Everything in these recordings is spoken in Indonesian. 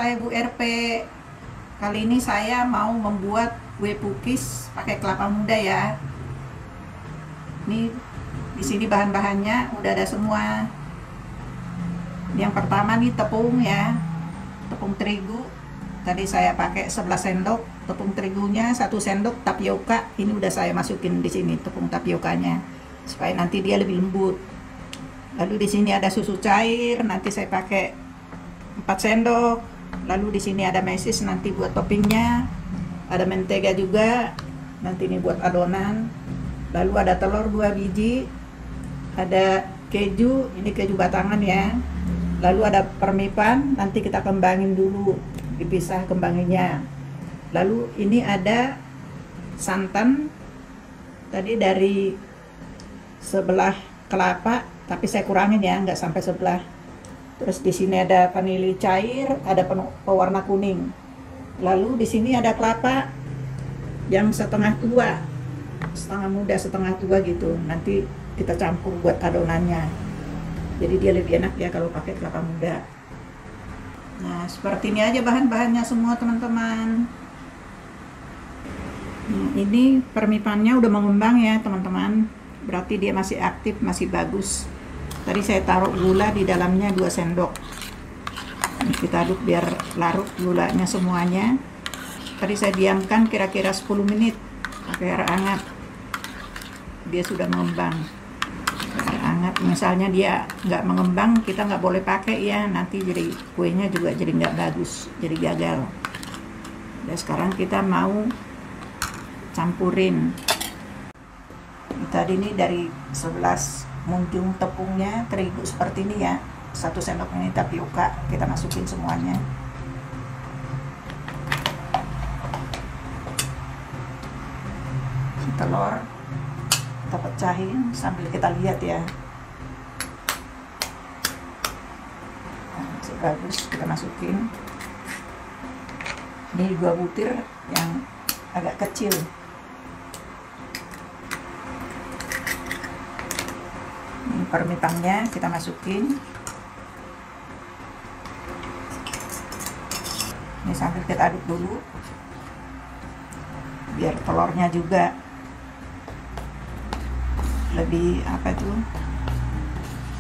Hai Bu RP. Kali ini saya mau membuat kue pukis pakai kelapa muda ya. Ini di sini bahan-bahannya udah ada semua. Yang pertama nih tepung ya. Tepung terigu. Tadi saya pakai 11 sendok tepung terigunya, 1 sendok tapioka. Ini udah saya masukin di sini tepung tapiokanya supaya nanti dia lebih lembut. Lalu di sini ada susu cair, nanti saya pakai 4 sendok. Lalu di sini ada mesis nanti buat toppingnya. Ada mentega juga, nanti ini buat adonan. Lalu ada telur 2 biji. Ada keju, ini keju batangan ya. Lalu ada permipan, nanti kita kembangin dulu, dipisah kembanginnya. Lalu ini ada santan, tadi dari sebelah kelapa, tapi saya kurangin ya, nggak sampai sebelah. Terus di sini ada vanili cair, ada pewarna kuning. Lalu di sini ada kelapa yang setengah tua, setengah muda, setengah tua gitu. Nanti kita campur buat adonannya. Jadi dia lebih enak ya kalau pakai kelapa muda. Nah, seperti ini aja bahan-bahannya semua teman-teman. Nah, ini permipannya udah mengembang ya teman-teman. Berarti dia masih aktif, masih bagus. Tadi saya taruh gula di dalamnya 2 sendok. Ini kita aduk biar larut gulanya semuanya. Tadi saya diamkan kira-kira 10 menit pakai air hangat. Dia sudah mengembang. Air hangat, misalnya dia nggak mengembang, kita nggak boleh pakai ya. Nanti jadi kuenya juga jadi nggak bagus, jadi gagal. Dan sekarang kita mau campurin. Tadi ini dari 11 munjung tepungnya terigu seperti ini ya, 1 sendok ini tapioka, kita masukin semuanya. Telur kita pecahin sambil kita lihat ya. Nah, masih bagus, kita masukin. Ini 2 butir yang agak kecil. Ini permipannya kita masukin. Ini sambil kita aduk dulu biar telurnya juga lebih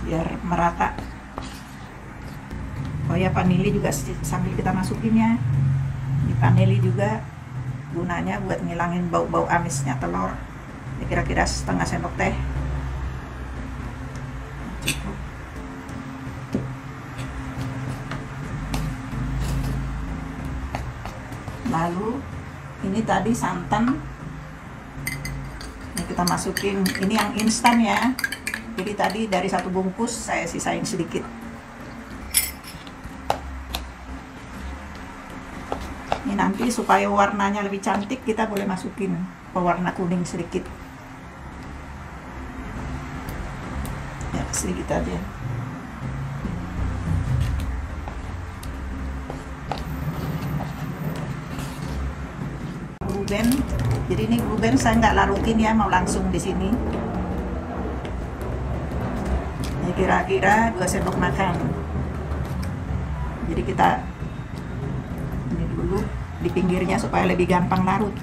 biar merata. Oh ya, vanili juga sambil kita masukin ya. Ini vanili juga gunanya buat ngilangin bau-bau amisnya telur. Ini kira-kira setengah sendok teh. Cukup. Lalu ini tadi santan, ini kita masukin. Ini yang instan ya, jadi tadi dari 1 bungkus saya sisain sedikit. Ini nanti supaya warnanya lebih cantik, kita boleh masukin pewarna kuning sedikit ya, sedikit aja. Blueban, jadi ini blueban saya nggak larutin ya, mau langsung di sini. Ini kira-kira 2 sendok makan. Jadi kita ini dulu di pinggirnya supaya lebih gampang larut.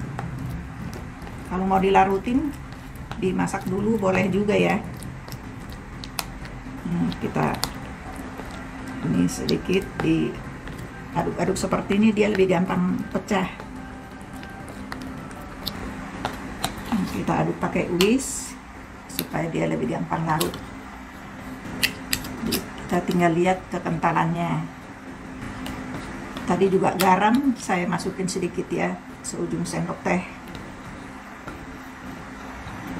Kalau mau dilarutin, dimasak dulu boleh juga ya. Kita ini sedikit diaduk-aduk seperti ini, dia lebih gampang pecah. Kita aduk pakai whisk supaya dia lebih gampang larut. Jadi kita tinggal lihat kekentalannya. Tadi juga garam saya masukin sedikit ya, seujung sendok teh.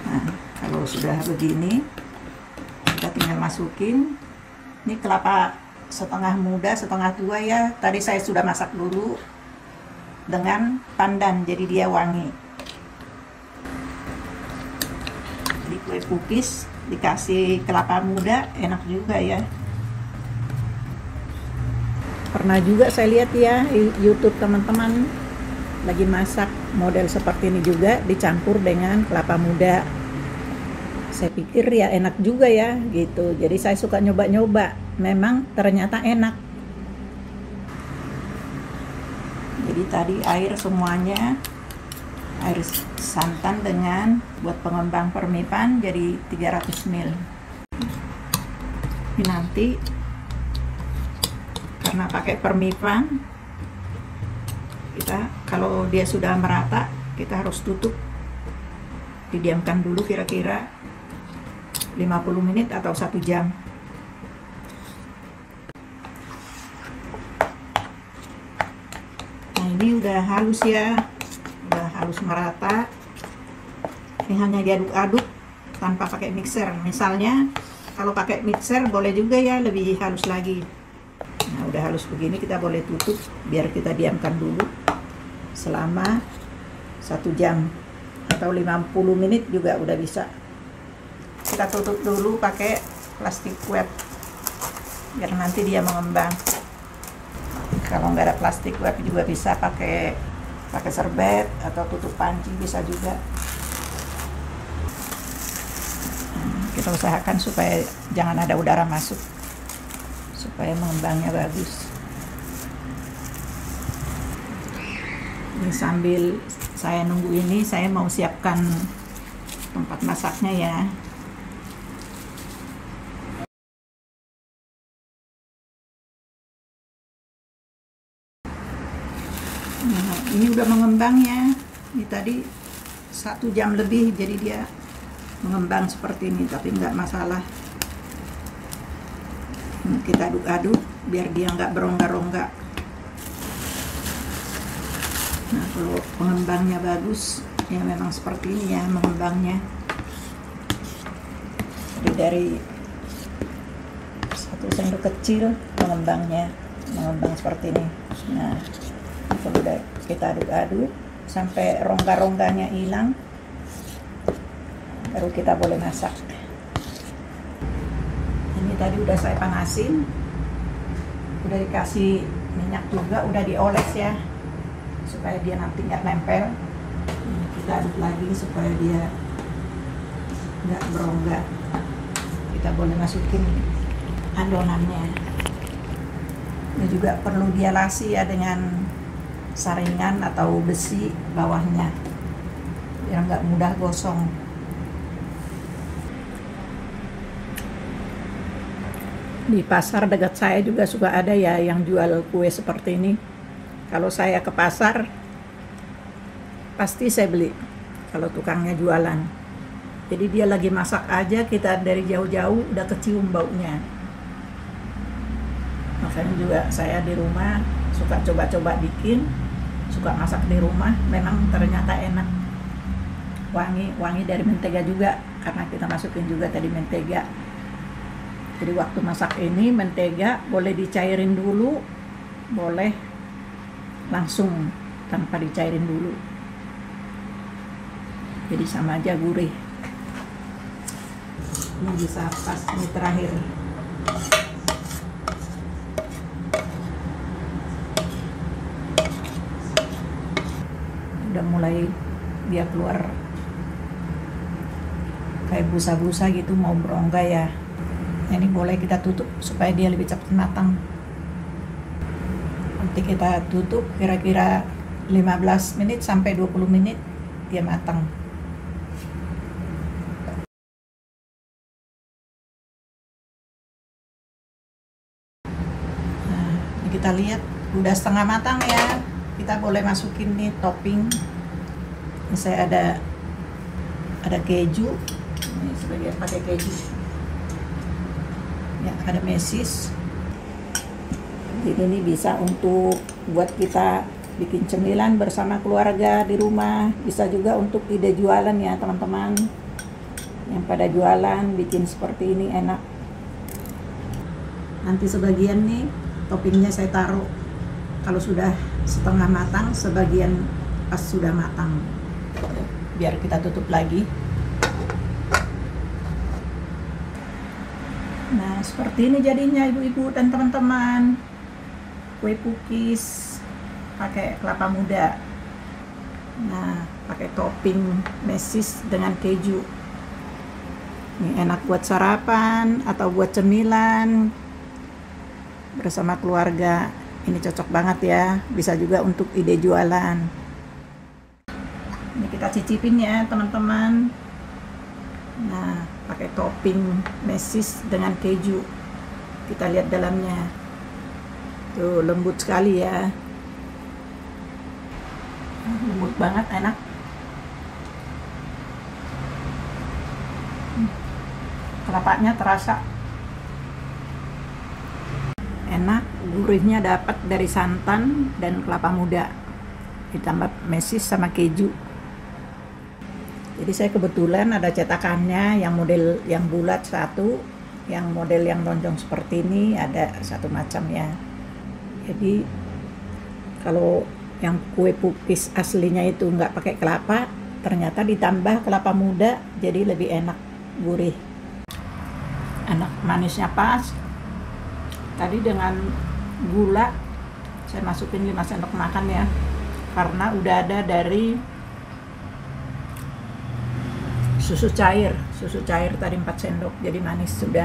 Nah, kalau sudah begini, kita tinggal masukin. Ini kelapa setengah muda, setengah tua ya. Tadi saya sudah masak dulu dengan pandan, jadi dia wangi. Jadi kue pukis dikasih kelapa muda enak juga ya. Pernah juga saya lihat ya YouTube teman-teman lagi masak model seperti ini juga, dicampur dengan kelapa muda. Saya pikir ya enak juga ya gitu. Jadi saya suka nyoba-nyoba. Memang ternyata enak. Jadi tadi air semuanya, air santan dengan buat pengembang permipan jadi 300 ml. Ini nanti karena pakai permipan, kita kalau dia sudah merata kita harus tutup, didiamkan dulu kira-kira 50 menit atau 1 jam. Nah ini udah halus ya, udah halus merata. Ini hanya diaduk-aduk tanpa pakai mixer. Misalnya kalau pakai mixer boleh juga ya lebih halus lagi. Nah udah halus begini kita boleh tutup biar kita diamkan dulu selama 1 jam atau 50 menit juga udah bisa. Kita tutup dulu pakai plastik wrap biar nanti dia mengembang. Kalau nggak ada plastik wrap juga bisa pakai serbet atau tutup panci bisa juga. Kita usahakan supaya jangan ada udara masuk supaya mengembangnya bagus. Ini sambil saya nunggu ini, saya mau siapkan tempat masaknya ya. Nah, ini udah mengembang ya. Ini tadi 1 jam lebih, jadi dia mengembang seperti ini, tapi nggak masalah. Ini kita aduk-aduk biar dia nggak berongga-rongga. Nah, kalau pengembangnya bagus, ya memang seperti ini ya mengembangnya. Jadi dari 1 sendok kecil mengembang seperti ini. Nah, kalau udah kita aduk-aduk sampai rongga-rongganya hilang, baru kita boleh masak. Ini tadi udah saya panasin, udah dikasih minyak juga, udah dioles ya supaya dia nanti nggak nempel. Ini kita aduk lagi supaya dia nggak berongga. Kita boleh masukin adonannya. Ini juga perlu dialasi ya dengan saringan atau besi bawahnya biar nggak mudah gosong. Di pasar dekat saya juga suka ada ya yang jual kue seperti ini. Kalau saya ke pasar pasti saya beli kalau tukangnya jualan. Jadi dia lagi masak aja, kita dari jauh-jauh udah kecium baunya. Makanya juga saya di rumah suka coba-coba bikin, suka masak di rumah, memang ternyata enak. Wangi dari mentega juga karena kita masukin juga tadi mentega. Jadi waktu masak ini mentega boleh dicairin dulu, boleh langsung tanpa dicairin dulu. Jadi sama aja gurih. Ini bisa pas ini terakhir. Udah mulai dia keluar kayak busa-busa gitu, mau berongga ya. Ini boleh kita tutup supaya dia lebih cepat matang. Nanti kita tutup kira-kira 15 menit sampai 20 menit dia matang. Nah, ini kita lihat udah setengah matang ya. Kita boleh masukin nih topping. Ini saya ada keju. Ini sebagian pakai keju. Ya, ada mesis. Jadi ini bisa untuk buat kita bikin cemilan bersama keluarga di rumah. Bisa juga untuk ide jualan ya teman-teman. Yang pada jualan bikin seperti ini enak. Nanti sebagian nih toppingnya saya taruh kalau sudah setengah matang, sebagian pas sudah matang. Biar kita tutup lagi. Nah, seperti ini jadinya ibu-ibu dan teman-teman. Kue pukis pakai kelapa muda. Nah, pakai topping mesis dengan keju. Ini enak buat sarapan atau buat cemilan bersama keluarga. Ini cocok banget ya, bisa juga untuk ide jualan. Ini kita cicipin ya teman-teman. Nah, pakai topping mesis dengan keju. Kita lihat dalamnya. Tuh, lembut sekali ya. Lembut banget, enak. Kelapanya terasa enak, gurihnya dapat dari santan dan kelapa muda, ditambah mesis sama keju. Jadi saya kebetulan ada cetakannya, yang model yang bulat satu, yang model yang lonjong seperti ini ada satu macam ya. Jadi kalau yang kue pukis aslinya itu nggak pakai kelapa, ternyata ditambah kelapa muda, jadi lebih enak, gurih. Enak, manisnya pas. Tadi dengan gula saya masukin 5 sendok makan ya, karena udah ada dari susu cair tadi 4 sendok, jadi manis sudah.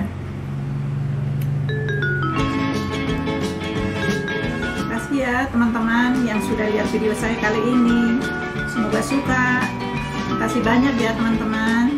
Terima kasih ya teman-teman yang sudah lihat video saya kali ini, semoga suka. Terima kasih banyak ya teman-teman.